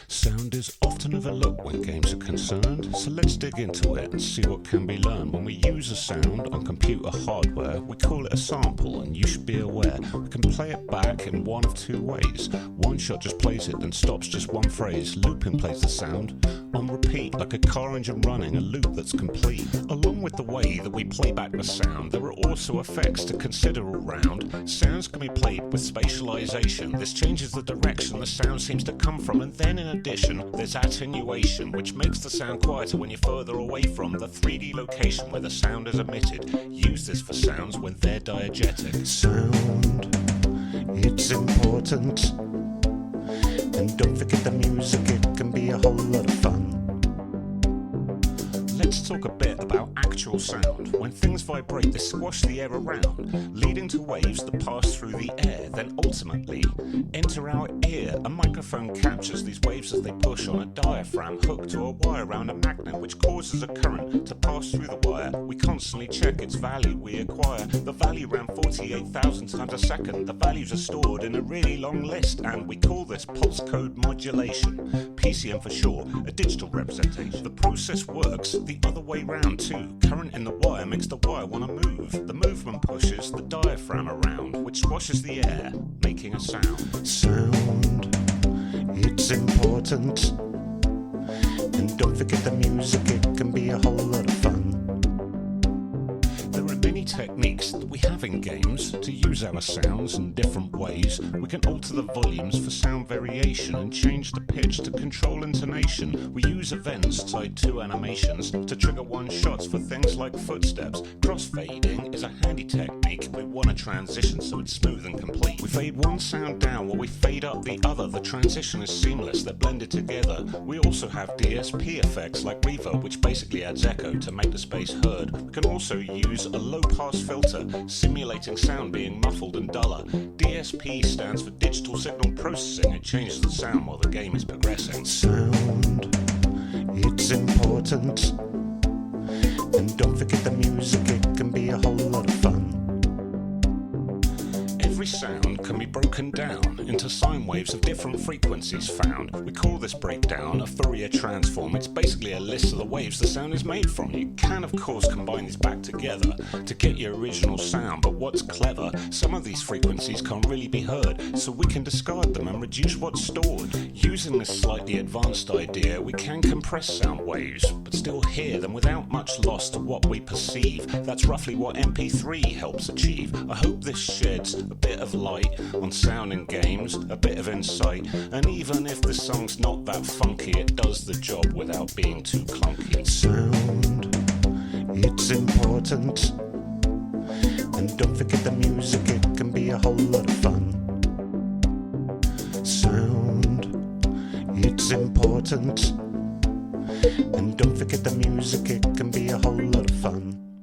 Sound is often overlooked when games are concerned, so let's dig into it and see what can be learned. When we use a sound on computer hardware, we call it a sample, and you should be aware we can play it back in one of two ways. One shot just plays it, then stops just one phrase. Looping plays the sound on repeat, like a car engine running a loop that's complete. Along with the way that we play back the sound, there are also effects to consider all round. Sounds can be played with spatialization. This changes the direction the sound seems to come from, and then in addition, there's attenuation, which makes the sound quieter when you're further away from the 3D location where the sound is emitted. Use this for sounds when they're diegetic. Sound, it's important. And don't forget the music, it can be a whole lot of fun. Let's talk a bit about actual sound. When things vibrate, they squash the air around, leading to waves that pass through the air, then ultimately enter our ear. A microphone captures these waves as they push on a diaphragm hooked to a wire around a magnet, which causes a current to pass through the wire. We constantly check its value we acquire. The value around 48,000 times a second. The values are stored in a really long list, and we call this pulse code modulation. PCM for short, a digital representation. The process works the other way round too. Current in the wire makes the wire want to move. The movement pushes the diaphragm around, which squashes the air, making a sound. Sound, it's important. And don't forget the music, it can be a whole lot of fun. There are many techniques that we have in games to use our sounds in different ways. We can alter the volumes for sound variation and change the pitch to control intonation. We use events tied to animations to trigger one-shots for things like footsteps. Crossfading is a handy technique if we want a transition so it's smooth and complete. We fade one sound down while we fade up the other. The transition is seamless, they're blended together. We also have DSP effects like reverb, which basically adds echo to make the space heard. We can also use a low-pass filter, simulating sound being muffled and duller. DSP stands for digital signal processing. It changes the sound while the game is progressing. Sound, it's important. And don't forget the music, it can be a whole lot of fun. Every sound can be broken down into sine waves of different frequencies found. We call this breakdown a Fourier transform. It's basically a list of the waves the sound is made from. You can of course combine these back together to get your original sound, but what's clever, some of these frequencies can't really be heard, so we can discard them and reduce what's stored. Using this slightly advanced idea, we can compress sound waves, but still hear them without much loss to what we perceive. That's roughly what MP3 helps achieve. I hope this sheds a bit of light on sound in games, a bit of insight, and even if the song's not that funky, it does the job without being too clunky. Sound, it's important. And don't forget the music, it can be a whole lot of fun. Sound, it's important. And don't forget the music, it can be a whole lot of fun.